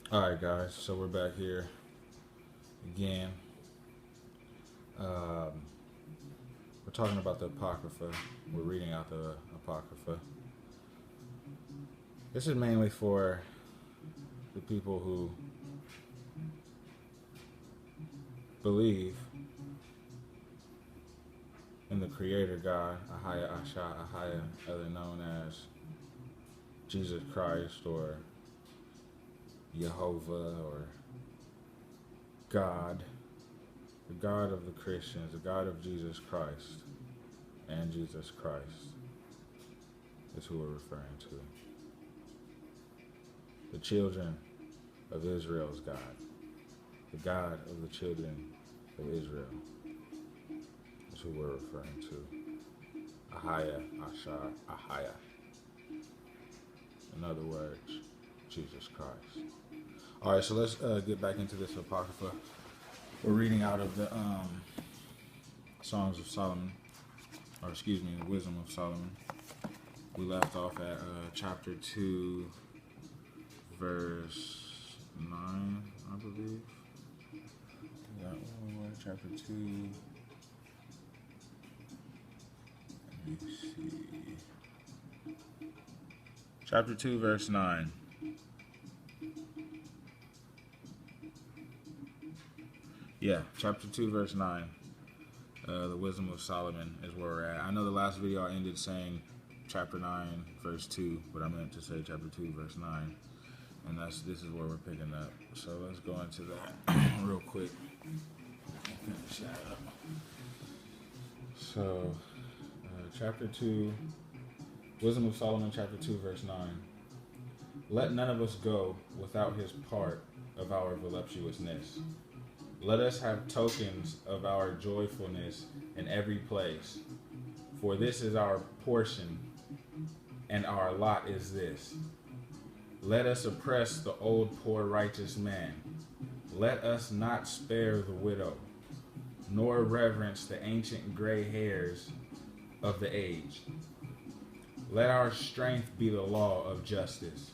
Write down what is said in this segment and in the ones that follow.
Alright, guys, so we're back here again. Um, we're talking about the Apocrypha. We're reading out the Apocrypha. This is mainly for the people who believe in the Creator God, Ahaya Asha Ahaya, other known as Jesus Christ or Jehovah or God, the God of the Christians, the God of Jesus Christ, and Jesus Christ is who we're referring to. The children of Israel's God, the God of the children of Israel is who we're referring to. Ahaya, Asha, Ahaya. In other words, Jesus Christ. All right, so let's get back into this Apocrypha. We're reading out of the Songs of Solomon, or excuse me, the Wisdom of Solomon. We left off at chapter 2, verse 9, I believe. That one, chapter 2. Let me see. Chapter 2, verse 9. Yeah, chapter 2, verse 9. The Wisdom of Solomon is where we're at. I know the last video I ended saying chapter 9, verse 2, but I meant to say chapter 2, verse 9. And this is where we're picking up. So let's go into that real quick. Finish that up. So, chapter 2, Wisdom of Solomon, chapter 2, verse 9. Let none of us go without his part of our voluptuousness. Let us have tokens of our joyfulness in every place. For this is our portion, and our lot is this. Let us oppress the old poor righteous man. Let us not spare the widow, nor reverence the ancient gray hairs of the aged. Let our strength be the law of justice.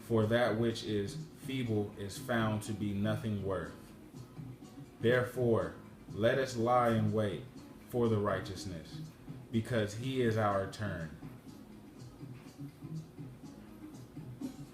For that which is feeble is found to be nothing worth. Therefore, let us lie in wait for the righteousness, because he is our turn.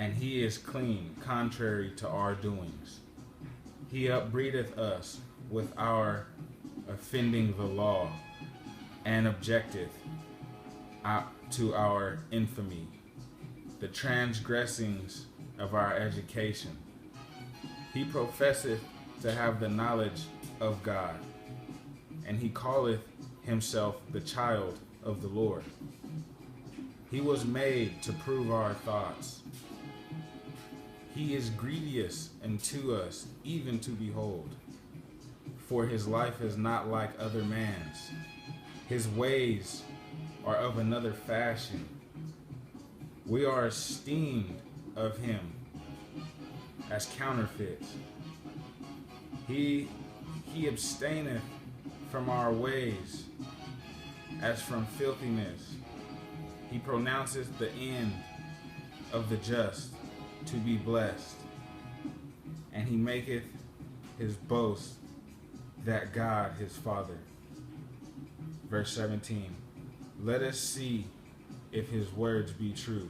And he is clean, contrary to our doings. He upbraideth us with our offending the law, and objecteth to our infamy, the transgressings of our education. He professeth to have the knowledge of God, and he calleth himself the child of the Lord. He was made to prove our thoughts. He is grievous unto us, even to behold. For his life is not like other man's. His ways are of another fashion. We are esteemed of him as counterfeits. He abstaineth from our ways as from filthiness. He pronounceth the end of the just to be blessed, and he maketh his boast that God his Father. Verse 17. Let us see if his words be true.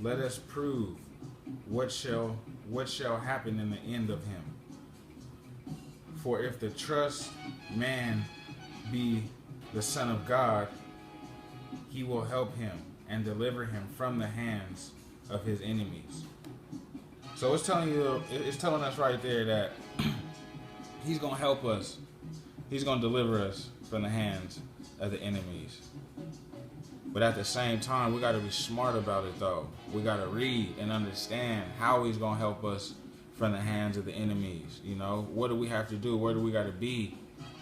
Let us prove what shall happen in the end of him. For if the trust man be the Son of God, he will help him and deliver him from the hands of his enemies. So it's telling us right there that he's going to help us. He's going to deliver us from the hands of the enemies. But at the same time, we got to be smart about it, though. We got to read and understand how he's going to help us from the hands of the enemies. You know, what do we have to do? Where do we got to be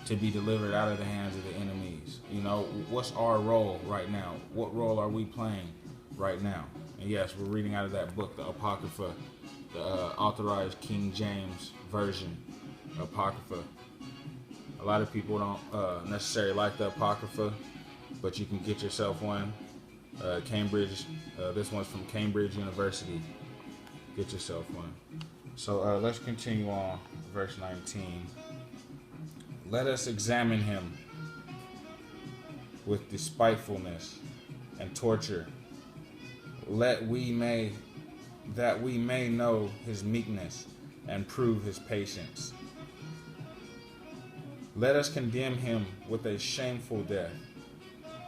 delivered out of the hands of the enemies? You know, what's our role right now? What role are we playing right now? And yes, we're reading out of that book, the Apocrypha, the authorized King James Version, Apocrypha. A lot of people don't necessarily like the Apocrypha, but you can get yourself one. Cambridge, this one's from Cambridge University. Get yourself one. So let's continue on. Verse 19. Let us examine him with despitefulness and torture. That we may know his meekness and prove his patience. Let us condemn him with a shameful death,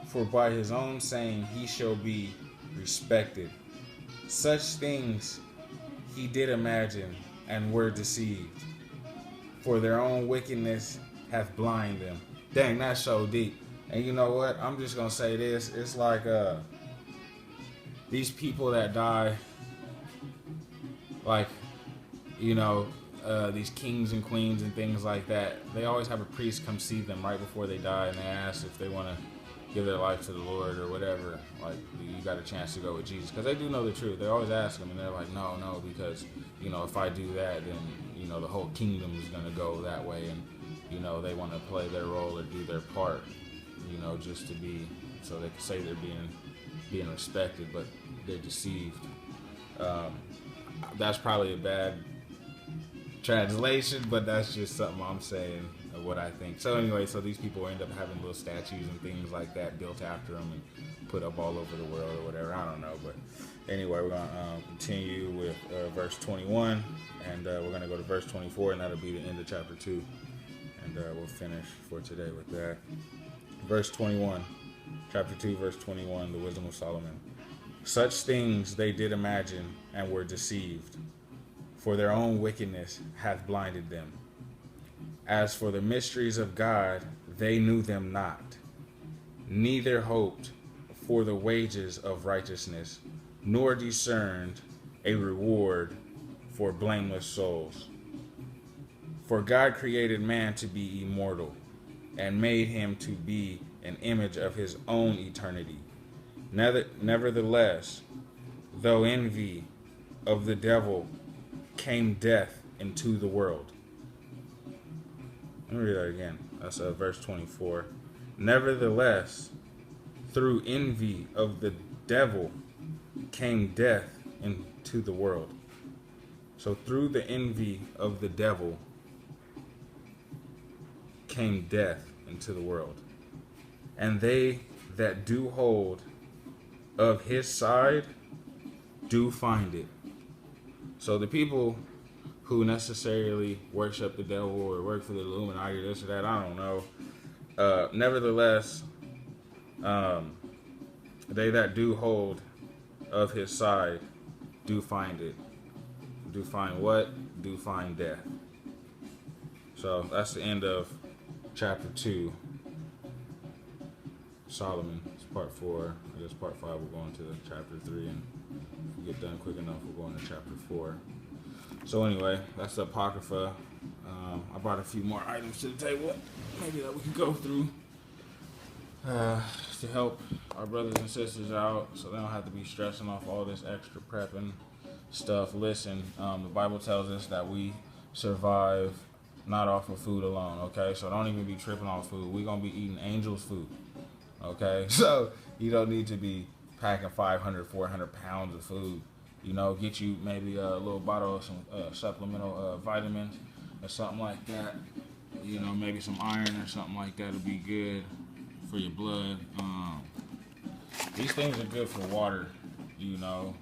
for by his own saying he shall be respected. Such things he did imagine and were deceived, for their own wickedness hath blinded them. Dang, that's so deep. And you know what? I'm just going to say this. It's like these people that die, like, you know, these kings and queens and things like that, they always have a priest come see them right before they die, and they ask if they want to give their life to the Lord or whatever. Like, you got a chance to go with Jesus, because they do know the truth. They always ask them, and they're like, no, because, you know, if I do that, then, you know, the whole kingdom is going to go that way, and, you know, they want to play their role or do their part, you know, just to be, so they can say they're being respected, but they're deceived. That's probably a bad translation, but that's just something I'm saying of what I think. So anyway, so these people end up having little statues and things like that built after them and put up all over the world or whatever. I don't know, but anyway, we're going to continue with verse 21, and we're going to go to verse 24, and that'll be the end of chapter 2, and we'll finish for today with that. Verse 21, chapter 2, verse 21, the wisdom of Solomon. Such things they did imagine and were deceived, for their own wickedness hath blinded them. As for the mysteries of God, they knew them not, neither hoped for the wages of righteousness, nor discerned a reward for blameless souls. For God created man to be immortal, and made him to be an image of his own eternity. Nevertheless, though envy of the devil came death into the world. Let me read that again. That's verse 24. Nevertheless, through envy of the devil came death into the world. So through the envy of the devil came death into the world. And they that do hold of his side do find it. So the people who necessarily worship the devil or work for the Illuminati or this or that, I don't know. Nevertheless, they that do hold of his side do find it. Do find what? Do find death. So that's the end of chapter 2. Solomon. It's part 4. I guess part 5 we'll go into chapter 3, and if we get done quick enough, we'll go into chapter 4. So anyway, that's the Apocrypha. I brought a few more items to the table, maybe that we can go through to help our brothers and sisters out, so they don't have to be stressing off all this extra prepping stuff. Listen, the Bible tells us that we survive not off of food alone, okay? So don't even be tripping off food. We're going to be eating angels' food, okay? So you don't need to be packing 500, 400 pounds of food. You know, get you maybe a little bottle of some supplemental vitamins or something like that. You know, maybe some iron or something like that would be good for your blood. These things are good for water, you know.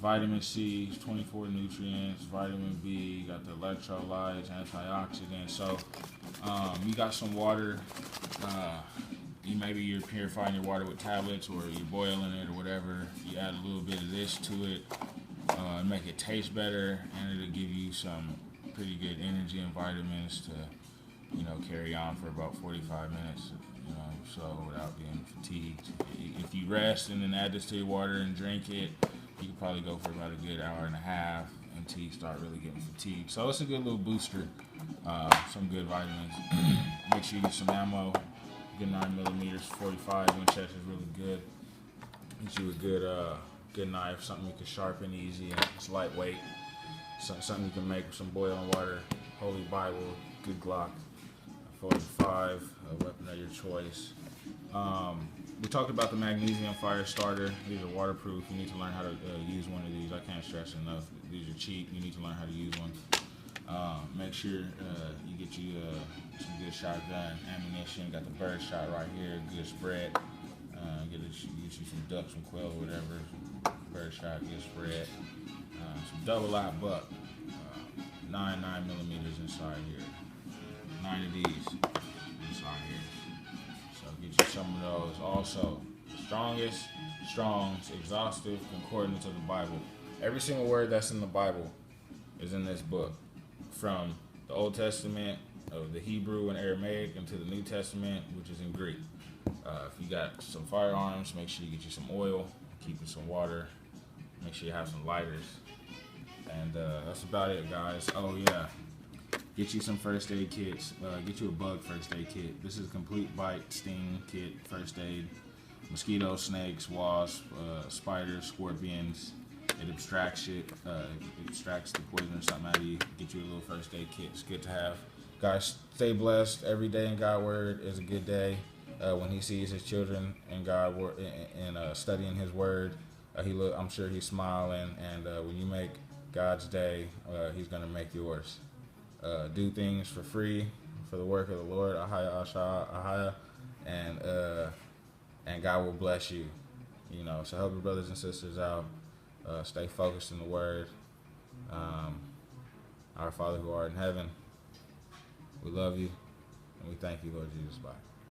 Vitamin C, 24 nutrients, vitamin B, you got the electrolytes, antioxidants. So you got some water. Maybe you're purifying your water with tablets, or you're boiling it or whatever. You add a little bit of this to it, make it taste better, and it'll give you some pretty good energy and vitamins to, you know, carry on for about 45 minutes, you know, so without being fatigued. If you rest and then add this to your water and drink it, you can probably go for about a good hour and a half until you start really getting fatigued. So it's a good little booster, some good vitamins. Make sure you get some ammo. Good 9mm, 45 Winchester is really good. Get you a good knife, something you can sharpen easy, and it's lightweight. Something you can make with some boiling water. Holy Bible, good Glock, 45, a weapon of your choice. We talked about the magnesium fire starter. These are waterproof. You need to learn how to use one of these. I can't stress enough. These are cheap. You need to learn how to use one. Make sure you get you some good shotgun ammunition. Got the bird shot right here. Good spread. Get you some duck, some quail, whatever. Bird shot, good spread. Some double out buck. 9mm inside here. 9 of these inside here. So get you some of those. Also, strongest, Strong's, exhaustive concordance of the Bible. Every single word that's in the Bible is in this book. From the Old Testament of the Hebrew and Aramaic into the New Testament, which is in Greek. If you got some firearms, make sure you get you some oil, keep you some water, make sure you have some lighters. And that's about it, guys. Oh yeah, get you some first aid kits. Get you a bug first aid kit. This is a complete bite, sting kit, first aid. Mosquitoes, snakes, wasps, spiders, scorpions. It abstracts shit. It extracts the poison or something out of you. Get you a little first aid kit. It's good to have. Guys, stay blessed. Every day in God's word is a good day. When he sees his children in God and studying his word, I'm sure he's smiling. And when you make God's day, he's gonna make yours. Do things for free for the work of the Lord. Ahaya, Asha, Ahaya, and God will bless you. You know, so help your brothers and sisters out. Stay focused in the word. Our Father who art in heaven, we love you and we thank you, Lord Jesus. Bye.